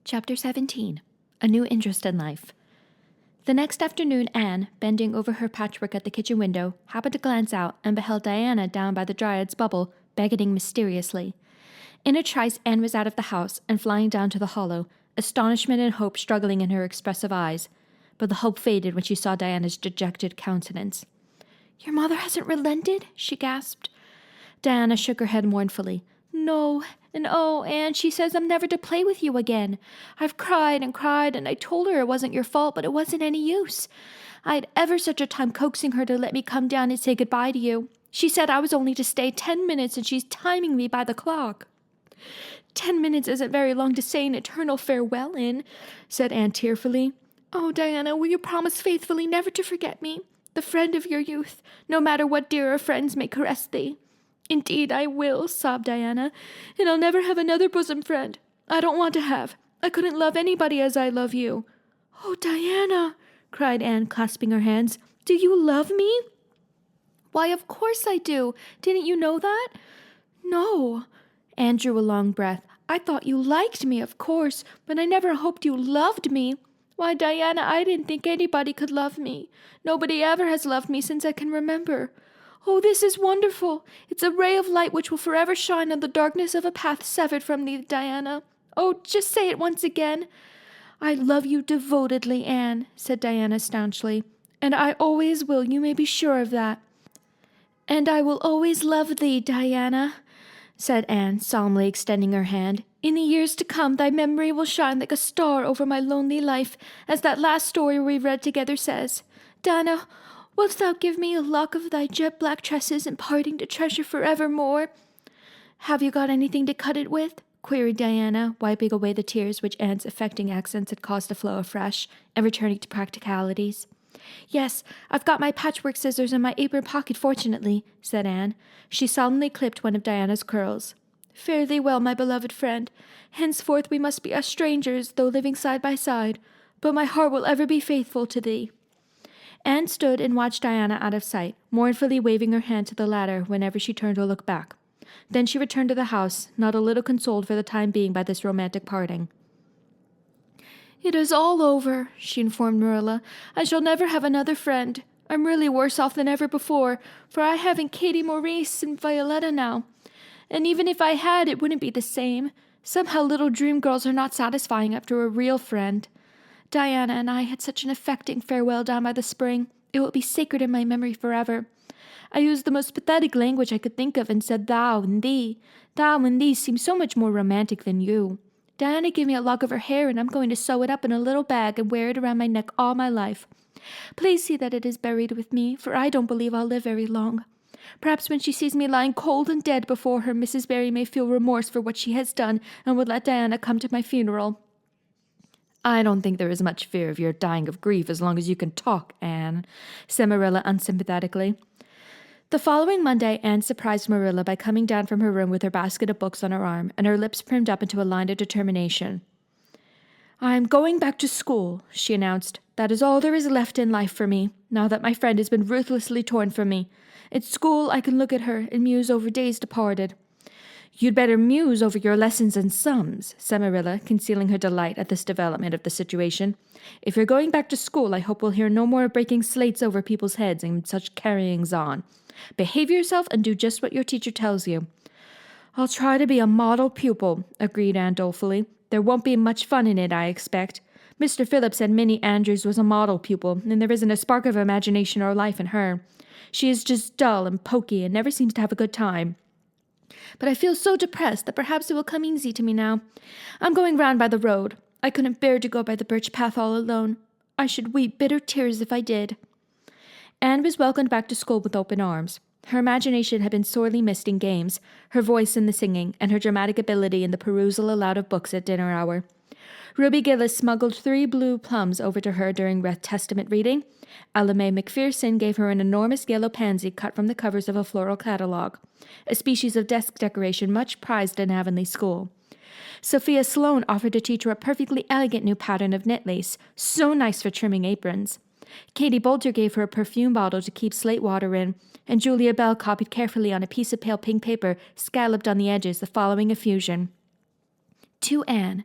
Chapter 17. A New Interest in Life. The next afternoon, Anne, bending over her patchwork at the kitchen window, happened to glance out and beheld Diana down by the Dryad's bubble, beckoning mysteriously. In a trice, Anne was out of the house and flying down to the hollow, astonishment and hope struggling in her expressive eyes. But the hope faded when she saw Diana's dejected countenance. "Your mother hasn't relented?" she gasped. Diana shook her head mournfully. "No, and oh, Anne, she says I'm never to play with you again. I've cried, and I told her it wasn't your fault, but it wasn't any use. I had ever such a time coaxing her to let me come down and say goodbye to you. She said I was only to stay 10 minutes, and she's timing me by the clock." 10 minutes isn't very long to say an eternal farewell in," said Anne tearfully. "Oh, Diana, will you promise faithfully never to forget me, the friend of your youth, no matter what dearer friends may caress thee?" "Indeed I will," sobbed Diana, "and I'll never have another bosom friend. I don't want to have. I couldn't love anybody as I love you." "Oh, Diana," cried Anne, clasping her hands, "do you love me?" "Why, of course I do. Didn't you know that?" "No." Anne drew a long breath. "I thought you liked me, of course, but I never hoped you loved me. Why, Diana, I didn't think anybody could love me. Nobody ever has loved me since I can remember. Oh, this is wonderful. It's a ray of light which will forever shine on the darkness of a path severed from thee, Diana. Oh, just say it once again." "I love you devotedly, Anne," said Diana staunchly, "and I always will, you may be sure of that." "And I will always love thee, Diana," said Anne, solemnly extending her hand. "In the years to come, thy memory will shine like a star over my lonely life, as that last story we read together says. Diana, wilt thou give me a lock of thy jet-black tresses in parting to treasure forevermore?" "Have you got anything to cut it with?" queried Diana, wiping away the tears which Anne's affecting accents had caused to flow afresh, and returning to practicalities. "Yes, I've got my patchwork scissors in my apron pocket, fortunately," said Anne. She solemnly clipped one of Diana's curls. "Fare thee well, my beloved friend. Henceforth we must be as strangers, though living side by side, but my heart will ever be faithful to thee." Anne stood and watched Diana out of sight, mournfully waving her hand to the latter whenever she turned to look back. Then she returned to the house, not a little consoled for the time being by this romantic parting. "It is all over," she informed Marilla. "I shall never have another friend. I'm really worse off than ever before, for I haven't Katie Maurice and Violetta now. And even if I had, it wouldn't be the same. Somehow little dream girls are not satisfying after a real friend. Diana and I had such an affecting farewell down by the spring. It will be sacred in my memory forever. I used the most pathetic language I could think of and said thou and thee. Thou and thee seem so much more romantic than you. Diana gave me a lock of her hair, and I'm going to sew it up in a little bag and wear it around my neck all my life. Please see that it is buried with me, for I don't believe I'll live very long. Perhaps when she sees me lying cold and dead before her, Mrs. Barry may feel remorse for what she has done and would let Diana come to my funeral." "I don't think there is much fear of your dying of grief as long as you can talk, Anne," said Marilla unsympathetically. The following Monday, Anne surprised Marilla by coming down from her room with her basket of books on her arm and her lips primed up into a line of determination. "I am going back to school," she announced. "That is all there is left in life for me, now that my friend has been ruthlessly torn from me. At school I can look at her and muse over days departed." "You'd better muse over your lessons and sums," said Marilla, concealing her delight at this development of the situation. "If you're going back to school, I hope we'll hear no more of breaking slates over people's heads and such carryings on. Behave yourself and do just what your teacher tells you." "I'll try to be a model pupil," agreed Anne dolefully. "There won't be much fun in it, I expect. Mr. Phillips said Minnie Andrews was a model pupil, and there isn't a spark of imagination or life in her. She is just dull and poky and never seems to have a good time. But I feel so depressed that perhaps it will come easy to me now. I'm going round by the road. I couldn't bear to go by the birch path all alone. I should weep bitter tears if I did." Anne was welcomed back to school with open arms. Her imagination had been sorely missed in games, her voice in the singing, and her dramatic ability in the perusal aloud of books at dinner hour. Ruby Gillis smuggled 3 blue plums over to her during Testament reading. Ella May McPherson gave her an enormous yellow pansy cut from the covers of a floral catalogue, a species of desk decoration much prized in Avonlea School. Sophia Sloane offered to teach her a perfectly elegant new pattern of knit lace, so nice for trimming aprons. Katie Bolter gave her a perfume bottle to keep slate water in, and Julia Bell copied carefully on a piece of pale pink paper, scalloped on the edges, the following effusion. To Anne,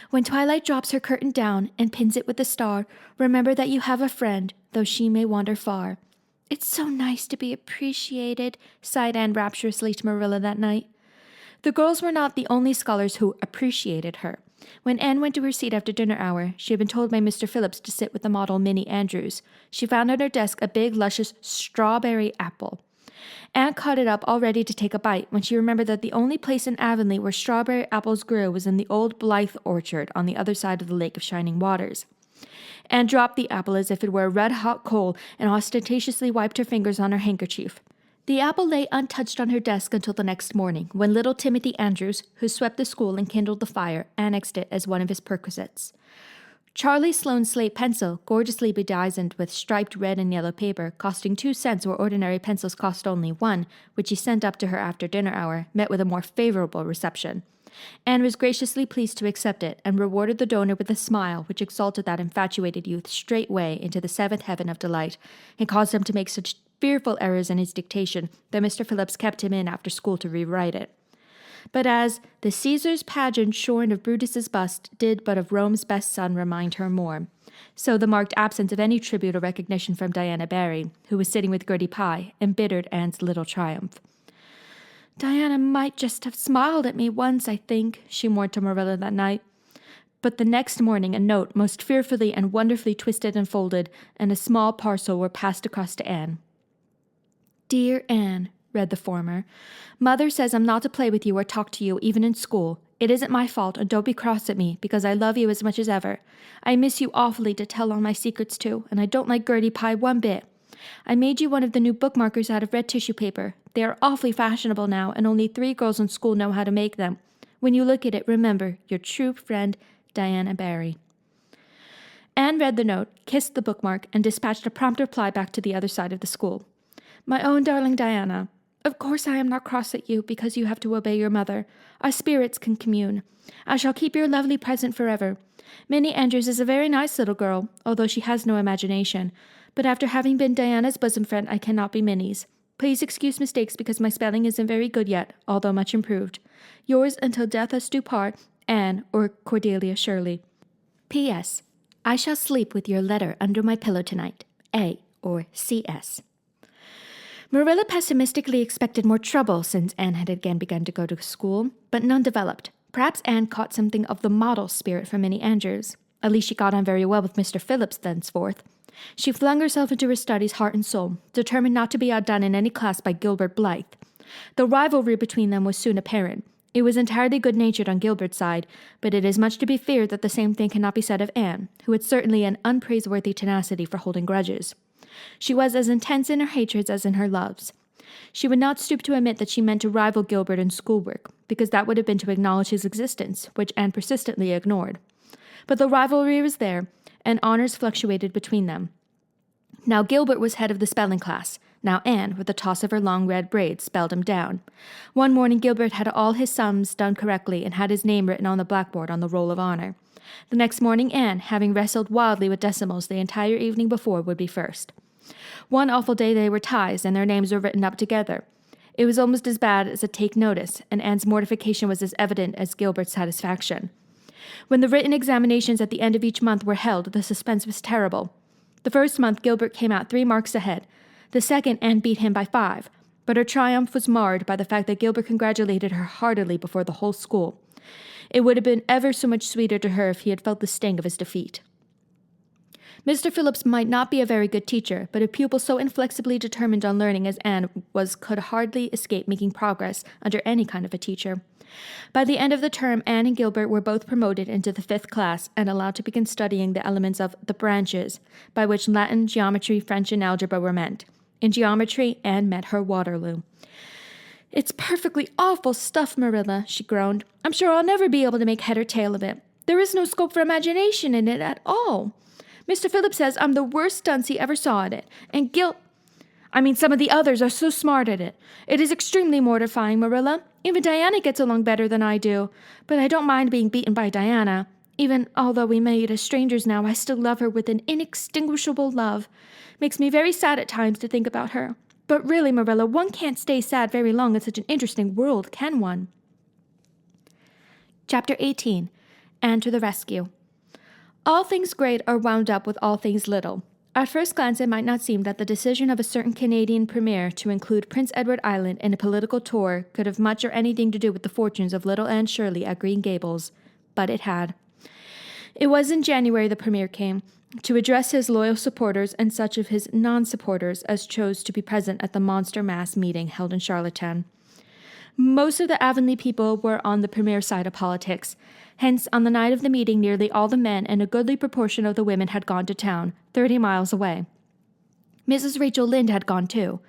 when twilight drops her curtain down and pins it with a star, remember that you have a friend, though she may wander far. It's so nice to be appreciated, sighed Anne rapturously to Marilla that night. The girls were not the only scholars who appreciated her. When Anne went to her seat after dinner hour, she had been told by Mr. Phillips to sit with the model Minnie Andrews. She found on her desk a big, luscious strawberry apple. Anne caught it up all ready to take a bite when she remembered that the only place in Avonlea where strawberry apples grew was in the old Blythe orchard on the other side of the Lake of Shining Waters. Anne dropped the apple as if it were a red-hot coal and ostentatiously wiped her fingers on her handkerchief. The apple lay untouched on her desk until the next morning, when little Timothy Andrews, who swept the school and kindled the fire, annexed it as one of his perquisites. Charlie Sloane's slate pencil, gorgeously bedizened with striped red and yellow paper, costing 2 cents where ordinary pencils cost only 1, which he sent up to her after dinner hour, met with a more favorable reception. Anne was graciously pleased to accept it, and rewarded the donor with a smile which exalted that infatuated youth straightway into the 7th heaven of delight, and caused him to make such fearful errors in his dictation that Mr. Phillips kept him in after school to rewrite it. But as the Caesar's pageant shorn of Brutus's bust did but of Rome's best son remind her more, so the marked absence of any tribute or recognition from Diana Barry, who was sitting with Gertie Pye, embittered Anne's little triumph. Diana might just have smiled at me once, I think, she mourned to Marilla that night. But the next morning a note, most fearfully and wonderfully twisted and folded, and a small parcel were passed across to Anne. Dear Anne, read the former, Mother says I'm not to play with you or talk to you, even in school. It isn't my fault, and don't be cross at me, because I love you as much as ever. I miss you awfully to tell all my secrets to, and I don't like Gertie Pye one bit. I made you one of the new bookmarkers out of red tissue paper. They are awfully fashionable now, and only 3 girls in school know how to make them. When you look at it, remember, your true friend, Diana Barry. Anne read the note, kissed the bookmark, and dispatched a prompt reply back to the other side of the school. My own darling Diana, of course I am not cross at you because you have to obey your mother. Our spirits can commune. I shall keep your lovely present forever. Minnie Andrews is a very nice little girl, although she has no imagination. But after having been Diana's bosom friend, I cannot be Minnie's. Please excuse mistakes because my spelling isn't very good yet, although much improved. Yours until death us do part, Anne or Cordelia Shirley. P.S. I shall sleep with your letter under my pillow tonight. A or C.S. Marilla pessimistically expected more trouble since Anne had again begun to go to school, but none developed. Perhaps Anne caught something of the model spirit from Minnie Andrews. At least she got on very well with Mr. Phillips thenceforth. She flung herself into her studies heart and soul, determined not to be outdone in any class by Gilbert Blythe. The rivalry between them was soon apparent. It was entirely good-natured on Gilbert's side, but it is much to be feared that the same thing cannot be said of Anne, who had certainly an unpraiseworthy tenacity for holding grudges. She was as intense in her hatreds as in her loves. She would not stoop to admit that she meant to rival Gilbert in schoolwork, because that would have been to acknowledge his existence, which Anne persistently ignored. But the rivalry was there, and honors fluctuated between them. Now Gilbert was head of the spelling class. Now Anne, with a toss of her long red braids, spelled him down. One morning Gilbert had all his sums done correctly and had his name written on the blackboard on the roll of honor. The next morning Anne, having wrestled wildly with decimals the entire evening before, would be first. One awful day they were ties, and their names were written up together. It was almost as bad as a take notice, and Anne's mortification was as evident as Gilbert's satisfaction. When the written examinations at the end of each month were held, the suspense was terrible. The first month Gilbert came out 3 marks ahead. The second, Anne beat him by 5, but her triumph was marred by the fact that Gilbert congratulated her heartily before the whole school. It would have been ever so much sweeter to her if he had felt the sting of his defeat. Mr. Phillips might not be a very good teacher, but a pupil so inflexibly determined on learning as Anne was could hardly escape making progress under any kind of a teacher. By the end of the term, Anne and Gilbert were both promoted into the 5th class and allowed to begin studying the elements of the branches, by which Latin, geometry, French, and algebra were meant. In geometry, Anne met her Waterloo. It's perfectly awful stuff, Marilla, she groaned. I'm sure I'll never be able to make head or tail of it. There is no scope for imagination in it at all. Mr. Phillips says I'm the worst dunce he ever saw at it, and some of the others are so smart at it. It is extremely mortifying, Marilla. Even Diana gets along better than I do, but I don't mind being beaten by Diana. Even although we may be strangers now, I still love her with an inextinguishable love. Makes me very sad at times to think about her. But really, Marilla, one can't stay sad very long in such an interesting world, can one? Chapter 18. Anne to the Rescue. All things great are wound up with all things little. At first glance, it might not seem that the decision of a certain Canadian premier to include Prince Edward Island in a political tour could have much or anything to do with the fortunes of little Anne Shirley at Green Gables, but it had. It was in January the premier came, to address his loyal supporters and such of his non-supporters as chose to be present at the monster mass meeting held in Charlottetown. Most of the Avonlea people were on the premier side of politics. Hence, on the night of the meeting, nearly all the men and a goodly proportion of the women had gone to town, 30 miles away. Mrs. Rachel Lynde had gone too.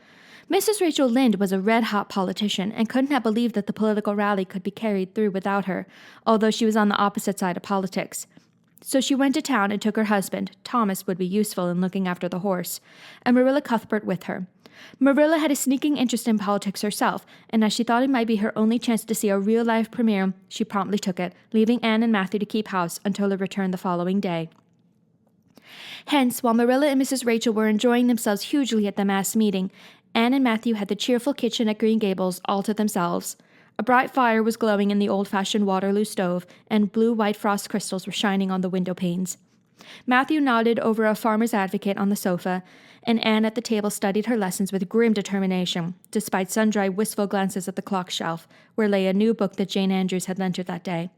Mrs. Rachel Lynde was a red-hot politician and couldn't have believed that the political rally could be carried through without her, although she was on the opposite side of politics. So she went to town and took her husband, Thomas would be useful in looking after the horse, and Marilla Cuthbert with her. Marilla had a sneaking interest in politics herself, and as she thought it might be her only chance to see a real-life premiere, she promptly took it, leaving Anne and Matthew to keep house until her return the following day. Hence, while Marilla and Mrs. Rachel were enjoying themselves hugely at the mass meeting, Anne and Matthew had the cheerful kitchen at Green Gables all to themselves. A bright fire was glowing in the old-fashioned Waterloo stove, and blue-white frost crystals were shining on the window panes. Matthew nodded over a Farmer's Advocate on the sofa, and Anne at the table studied her lessons with grim determination, despite sundry wistful glances at the clock shelf, where lay a new book that Jane Andrews had lent her that day.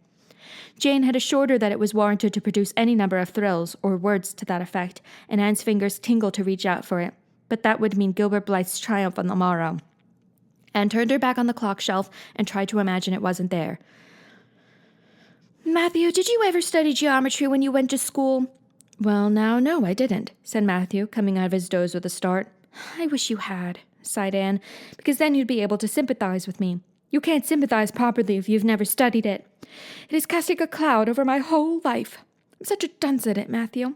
Jane had assured her that it was warranted to produce any number of thrills, or words to that effect, and Anne's fingers tingled to reach out for it, but that would mean Gilbert Blythe's triumph on the morrow. Anne turned her back on the clock shelf and tried to imagine it wasn't there. "Matthew, did you ever study geometry when you went to school?" "Well, now, no, I didn't," said Matthew, coming out of his doze with a start. "I wish you had," sighed Anne, "because then you'd be able to sympathize with me. You can't sympathize properly if you've never studied it. It is casting a cloud over my whole life. I'm such a dunce at it, Matthew."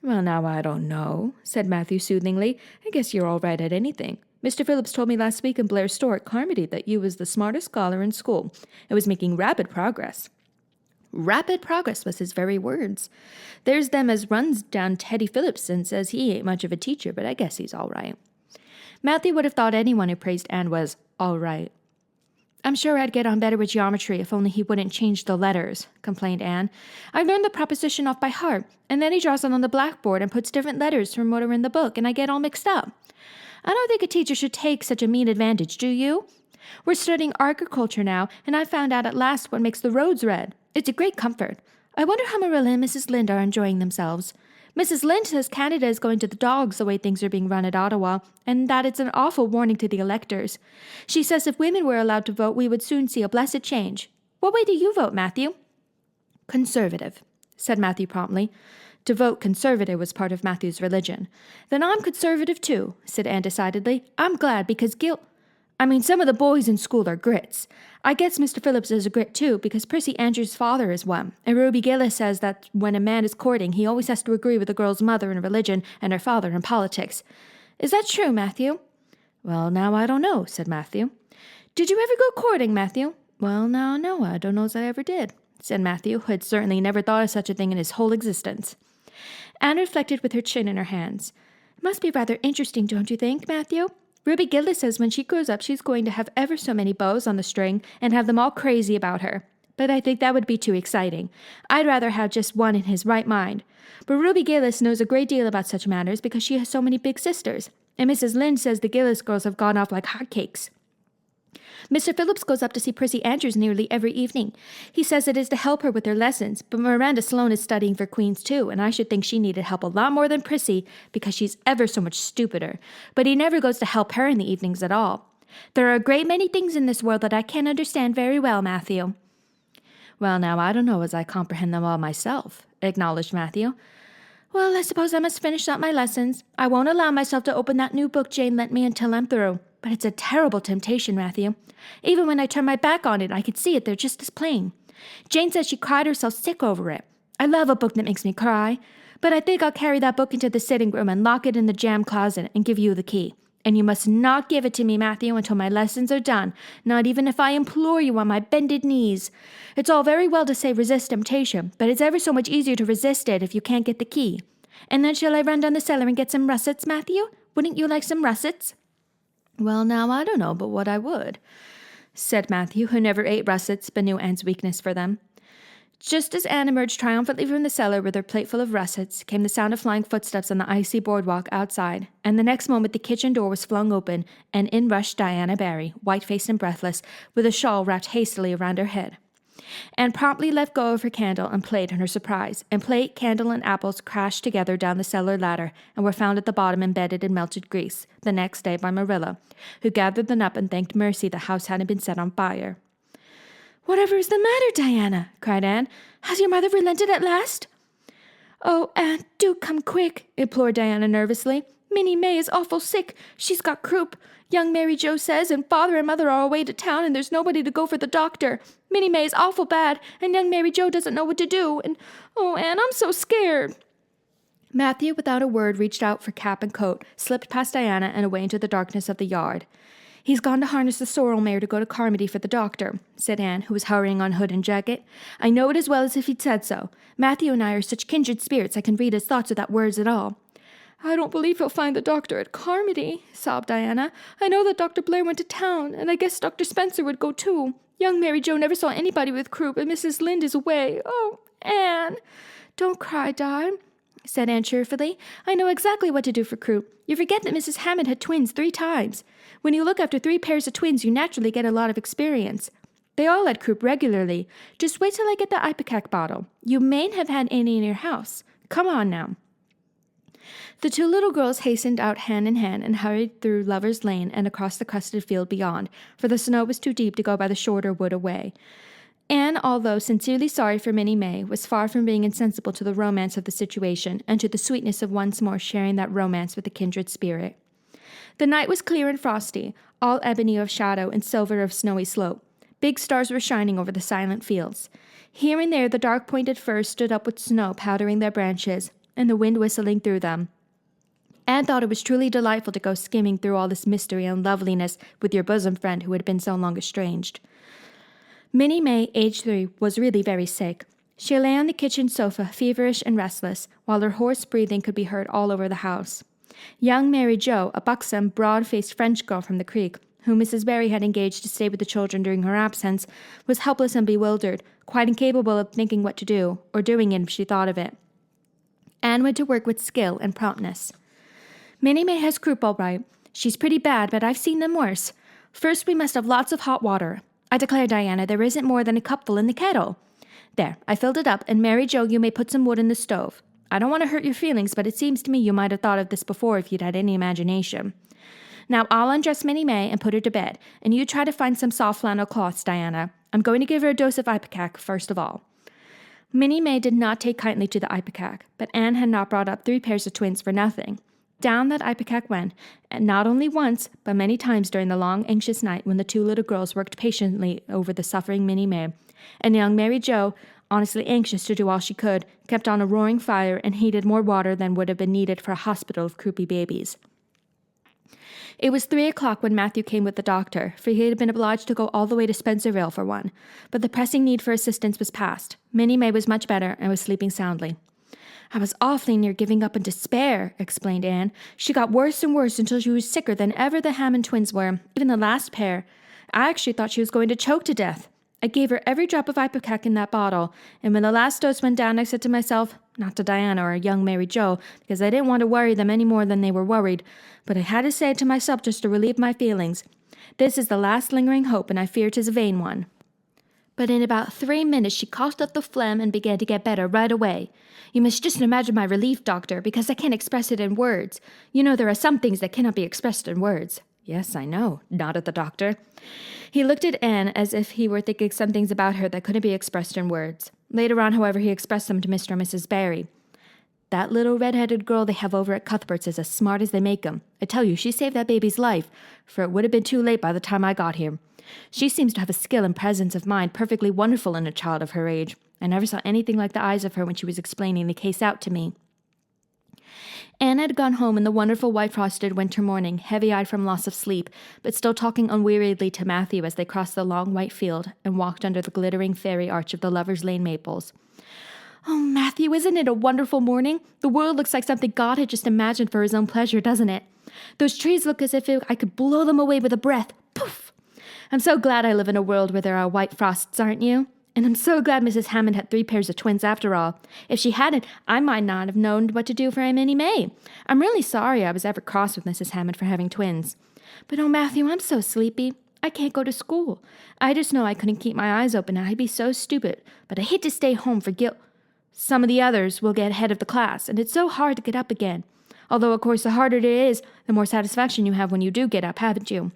"Well, now, I don't know," said Matthew soothingly. "I guess you're all right at anything. Mr. Phillips told me last week in Blair's store at Carmody that you was the smartest scholar in school. It was making rapid progress." Rapid progress was his very words. There's them as runs down Teddy Phillips and says he ain't much of a teacher, but I guess he's all right. Matthew would have thought anyone who praised Anne was all right. "I'm sure I'd get on better with geometry if only he wouldn't change the letters," complained Anne. "I learned the proposition off by heart, and then he draws it on the blackboard and puts different letters from what are in the book, and I get all mixed up. I don't think a teacher should take such a mean advantage, do you? We're studying agriculture now, and I found out at last what makes the roads red. It's a great comfort. I wonder how Marilla and Mrs. Lynde are enjoying themselves. Mrs. Lynde says Canada is going to the dogs the way things are being run at Ottawa, and that it's an awful warning to the electors. She says if women were allowed to vote, we would soon see a blessed change. What way do you vote, Matthew?" "Conservative," said Matthew promptly. To vote Conservative was part of Matthew's religion. "Then I'm Conservative too," said Anne decidedly. "I'm glad because some of the boys in school are grits. I guess Mr. Phillips is a grit too, because Prissy Andrews' father is one, and Ruby Gillis says that when a man is courting, he always has to agree with the girl's mother in religion and her father in politics. Is that true, Matthew?" "Well, now, I don't know," said Matthew. "Did you ever go courting, Matthew?" "Well, now, no, I don't know as I ever did," said Matthew, who had certainly never thought of such a thing in his whole existence. Anne reflected with her chin in her hands. "It must be rather interesting, don't you think, Matthew? Ruby Gillis says when she grows up she's going to have ever so many bows on the string and have them all crazy about her. But I think that would be too exciting. I'd rather have just one in his right mind. But Ruby Gillis knows a great deal about such matters because she has so many big sisters, and Mrs. Lynde says the Gillis girls have gone off like hotcakes. Mr. Phillips goes up to see Prissy Andrews nearly every evening. He says it is to help her with her lessons, but Miranda Sloane is studying for Queen's too, and I should think she needed help a lot more than Prissy because she's ever so much stupider. But he never goes to help her in the evenings at all. There are a great many things in this world that I can't understand very well, Matthew." "Well, now, I don't know as I comprehend them all myself," acknowledged Matthew. "Well, I suppose I must finish up my lessons. I won't allow myself to open that new book Jane lent me until I'm through. But it's a terrible temptation, Matthew. Even when I turn my back on it, I could see it there just as plain. Jane says she cried herself sick over it. I love a book that makes me cry. But I think I'll carry that book into the sitting room and lock it in the jam closet and give you the key. And you must not give it to me, Matthew, until my lessons are done, not even if I implore you on my bended knees. It's all very well to say resist temptation, but it's ever so much easier to resist it if you can't get the key. And then shall I run down the cellar and get some russets, Matthew? Wouldn't you like some russets?" "Well, now, I don't know but what I would," said Matthew, who never ate russets but knew Anne's weakness for them. Just as Anne emerged triumphantly from the cellar with her plate full of russets, came the sound of flying footsteps on the icy boardwalk outside, and the next moment the kitchen door was flung open, and in rushed Diana Barry, white-faced and breathless, with a shawl wrapped hastily around her head. Anne promptly let go of her candle and played in her surprise, and plate, candle, and apples crashed together down the cellar ladder and were found at the bottom embedded in melted grease, the next day by Marilla, who gathered them up and thanked mercy the house hadn't been set on fire. "Whatever is the matter, Diana?" cried Anne. "Has your mother relented at last?" "Oh, Anne, do come quick," implored Diana nervously. "Minnie May is awful sick. She's got croup. Young Mary Joe says, and Father and Mother are away to town, and there's nobody to go for the doctor. Minnie May is awful bad, and young Mary Joe doesn't know what to do. And, oh, Anne, I'm so scared." Matthew, without a word, reached out for cap and coat, slipped past Diana and away into the darkness of the yard. "He's gone to harness the sorrel mare to go to Carmody for the doctor," said Anne, who was hurrying on hood and jacket. "I know it as well as if he'd said so. Matthew and I are such kindred spirits I can read his thoughts without words at all." "I don't believe he'll find the doctor at Carmody," sobbed Diana. "I know that Dr. Blair went to town, and I guess Dr. Spencer would go too. Young Mary Joe never saw anybody with croup, and Mrs. Lynde is away. Oh, Anne!" "Don't cry, Di," said Anne cheerfully. "I know exactly what to do for croup. You forget that Mrs. Hammond had twins 3 times. When you look after 3 pairs of twins, you naturally get a lot of experience. They all had croup regularly. Just wait till I get the ipecac bottle. You mayn't have had any in your house. Come on now." The 2 little girls hastened out hand in hand and hurried through Lover's Lane and across the crusted field beyond, for the snow was too deep to go by the shorter wood away. Anne, although sincerely sorry for Minnie May, was far from being insensible to the romance of the situation and to the sweetness of once more sharing that romance with a kindred spirit. The night was clear and frosty, all ebony of shadow and silver of snowy slope. Big stars were shining over the silent fields. Here and there the dark-pointed firs stood up with snow powdering their branches, and the wind whistling through them. Anne thought it was truly delightful to go skimming through all this mystery and loveliness with your bosom friend who had been so long estranged. Minnie May, aged 3, was really very sick. She lay on the kitchen sofa, feverish and restless, while her hoarse breathing could be heard all over the house. Young Mary Joe, a buxom, broad-faced French girl from the creek, whom Mrs. Barry had engaged to stay with the children during her absence, was helpless and bewildered, quite incapable of thinking what to do, or doing it if she thought of it. Anne went to work with skill and promptness. "Minnie May has croup all right. She's pretty bad, but I've seen them worse. First, we must have lots of hot water. I declare, Diana, there isn't more than a cupful in the kettle. There, I filled it up, and Mary Joe, you may put some wood in the stove. I don't want to hurt your feelings, but it seems to me you might have thought of this before if you'd had any imagination. Now, I'll undress Minnie May and put her to bed, and you try to find some soft flannel cloths, Diana. I'm going to give her a dose of ipecac first of all." Minnie May did not take kindly to the ipecac, but Anne had not brought up 3 pairs of twins for nothing. Down that ipecac went, and not only once, but many times during the long, anxious night when the 2 little girls worked patiently over the suffering Minnie May, and young Mary Joe, honestly anxious to do all she could, kept on a roaring fire and heated more water than would have been needed for a hospital of croupy babies. It was 3 o'clock when Matthew came with the doctor, for he had been obliged to go all the way to Spencerville for one, but the pressing need for assistance was past. Minnie May was much better and was sleeping soundly. "I was awfully near giving up in despair," explained Anne. "She got worse and worse until she was sicker than ever the Hammond twins were, even the last pair. I actually thought she was going to choke to death. I gave her every drop of ipecac in that bottle, and when the last dose went down, I said to myself, not to Diana or young Mary Joe, because I didn't want to worry them any more than they were worried, but I had to say it to myself just to relieve my feelings. This is the last lingering hope, and I fear 'tis a vain one." But in about 3 minutes she coughed up the phlegm and began to get better right away. You must just imagine my relief, doctor, because I can't express it in words. You know there are some things that cannot be expressed in words. Yes, I know, nodded the doctor. He looked at Anne as if he were thinking some things about her that couldn't be expressed in words. Later on, however, he expressed them to Mr. and Mrs. Barry. "That little red-headed girl they have over at Cuthbert's is as smart as they make 'em. I tell you, she saved that baby's life, for it would have been too late by the time I got here. She seems to have a skill and presence of mind perfectly wonderful in a child of her age. I never saw anything like the eyes of her when she was explaining the case out to me." Anne had gone home in the wonderful white-frosted winter morning, heavy-eyed from loss of sleep, but still talking unweariedly to Matthew as they crossed the long white field and walked under the glittering fairy arch of the Lover's Lane maples. "Oh, Matthew, isn't it a wonderful morning? The world looks like something God had just imagined for his own pleasure, doesn't it? Those trees look as if I could blow them away with a breath. Poof! I'm so glad I live in a world where there are white frosts, aren't you? And I'm so glad Mrs. Hammond had 3 pairs of twins after all. If she hadn't, I might not have known what to do for Minnie May. I'm really sorry I was ever cross with Mrs. Hammond for having twins. But oh, Matthew, I'm so sleepy. I can't go to school. I just know I couldn't keep my eyes open. I'd be so stupid. But I hate to stay home for guilt. Some of the others will get ahead of the class, and it's so hard to get up again. Although, of course, the harder it is, the more satisfaction you have when you do get up, haven't you?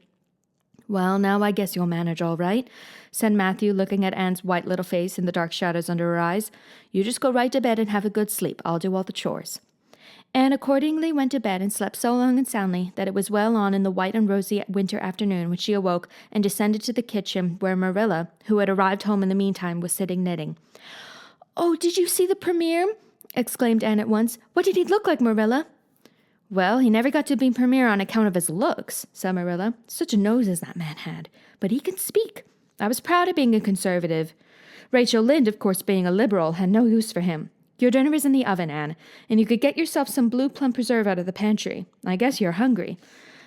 Well, now I guess you'll manage all right, said Matthew, looking at Anne's white little face in the dark shadows under her eyes. You just go right to bed and have a good sleep. I'll do all the chores. Anne accordingly went to bed and slept so long and soundly that it was well on in the white and rosy winter afternoon when she awoke and descended to the kitchen where Marilla, who had arrived home in the meantime, was sitting knitting. Oh, did you see the premiere? Exclaimed Anne at once. What did he look like, Marilla? Well, he never got to be premier on account of his looks, said Marilla. Such a nose as that man had. But he can speak. I was proud of being a conservative. Rachel Lynde, of course, being a liberal, had no use for him. Your dinner is in the oven, Anne, and you could get yourself some blue plum preserve out of the pantry. I guess you're hungry.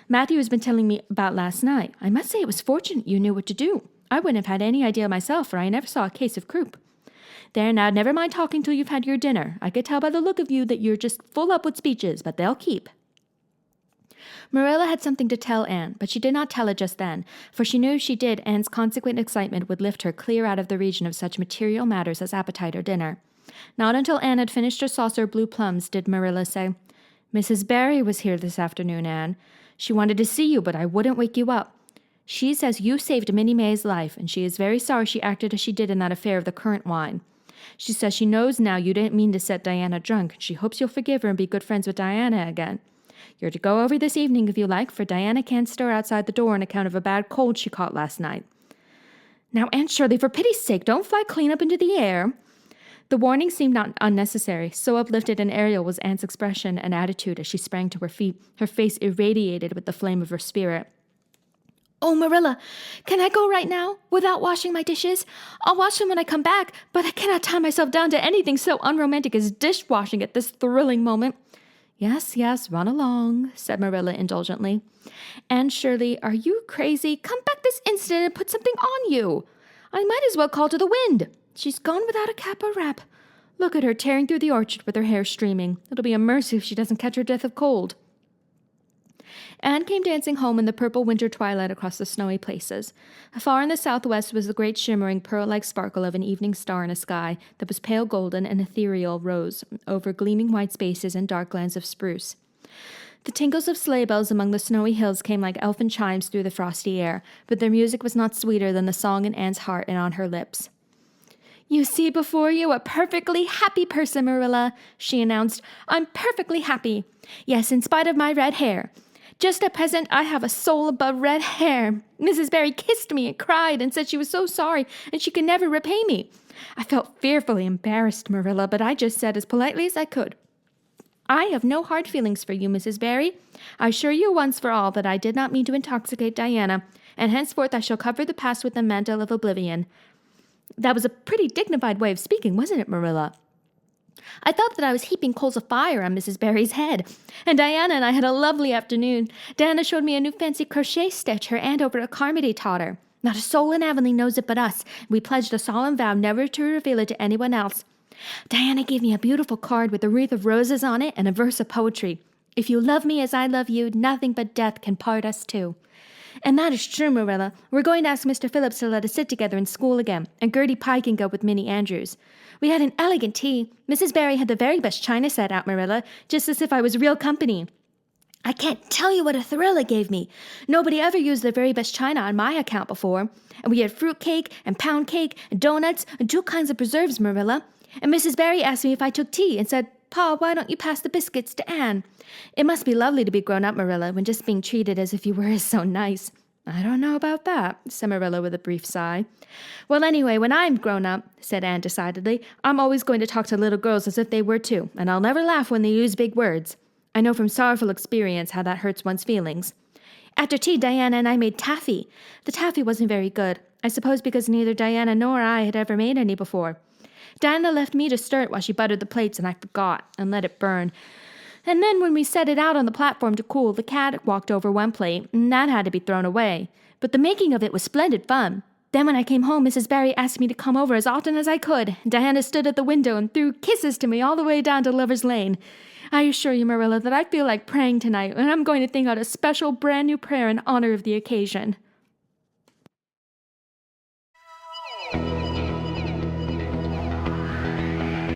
Matthew has been telling me about last night. I must say it was fortunate you knew what to do. I wouldn't have had any idea myself, for I never saw a case of croup. There, now, never mind talking till you've had your dinner. I could tell by the look of you that you're just full up with speeches, but they'll keep. Marilla had something to tell Anne, but she did not tell it just then, for she knew if she did, Anne's consequent excitement would lift her clear out of the region of such material matters as appetite or dinner. Not until Anne had finished her saucer of blue plums did Marilla say, Mrs. Barry was here this afternoon, Anne. She wanted to see you, but I wouldn't wake you up. She says you saved Minnie May's life, and she is very sorry she acted as she did in that affair of the currant wine. She says she knows now you didn't mean to set Diana drunk, and she hopes you'll forgive her and be good friends with Diana again. You're to go over this evening if you like, for Diana can't stir outside the door on account of a bad cold she caught last night. Now, Aunt Shirley, for pity's sake, don't fly clean up into the air. The warning seemed not unnecessary, so uplifted and aerial was Anne's expression and attitude as she sprang to her feet, her face irradiated with the flame of her spirit. Oh, Marilla, can I go right now, without washing my dishes? I'll wash them when I come back, but I cannot tie myself down to anything so unromantic as dishwashing at this thrilling moment. Yes, run along, said Marilla indulgently. Anne Shirley, are you crazy? Come back this instant and put something on you. I might as well call to the wind. She's gone without a cap or wrap. Look at her tearing through the orchard with her hair streaming. It'll be a mercy if she doesn't catch her death of cold. Anne came dancing home in the purple winter twilight across the snowy places. Far in the southwest was the great shimmering pearl-like sparkle of an evening star in a sky that was pale golden and ethereal rose over gleaming white spaces and dark lands of spruce. The tinkles of sleigh bells among the snowy hills came like elfin chimes through the frosty air, but their music was not sweeter than the song in Anne's heart and on her lips. You see before you a perfectly happy person, Marilla, she announced. I'm perfectly happy. Yes, in spite of my red hair. Just at present, I have a soul above red hair. Mrs. Barry kissed me and cried and said she was so sorry and she could never repay me. I felt fearfully embarrassed, Marilla, but I just said as politely as I could, I have no hard feelings for you, Mrs. Barry. I assure you once for all that I did not mean to intoxicate Diana, and henceforth I shall cover the past with the mantle of oblivion. That was a pretty dignified way of speaking, wasn't it, Marilla? I thought that I was heaping coals of fire on Mrs. Barry's head, and Diana and I had a lovely afternoon. Diana showed me a new fancy crochet stitch her aunt over at Carmody taught her. Not a soul in Avonlea knows it but us. We pledged a solemn vow never to reveal it to anyone else. Diana gave me a beautiful card with a wreath of roses on it and a verse of poetry. If you love me as I love you, nothing but death can part us two. And that is true, Marilla. We're going to ask Mr. Phillips to let us sit together in school again, and Gertie Pye can go with Minnie Andrews. We had an elegant tea. Mrs. Barry had the very best china set out, Marilla, just as if I was real company. I can't tell you what a thrill it gave me. Nobody ever used their very best china on my account before. And we had fruit cake and pound cake and donuts and 2 kinds of preserves, Marilla. And Mrs. Barry asked me if I took tea and said, Pa, why don't you pass the biscuits to Anne? It must be lovely to be grown up, Marilla, when just being treated as if you were is so nice. I don't know about that, said Marilla with a brief sigh. Well, anyway, when I'm grown up, said Anne decidedly, I'm always going to talk to little girls as if they were too, and I'll never laugh when they use big words. I know from sorrowful experience how that hurts one's feelings. After tea, Diana and I made taffy. The taffy wasn't very good, I suppose because neither Diana nor I had ever made any before. Diana left me to stir it while she buttered the plates, and I forgot, and let it burn. And then when we set it out on the platform to cool, the cat walked over one plate, and that had to be thrown away. But the making of it was splendid fun. Then when I came home, Mrs. Barry asked me to come over as often as I could. Diana stood at the window and threw kisses to me all the way down to Lover's Lane. I assure you, Marilla, that I feel like praying tonight, and I'm going to think out a special brand new prayer in honor of the occasion.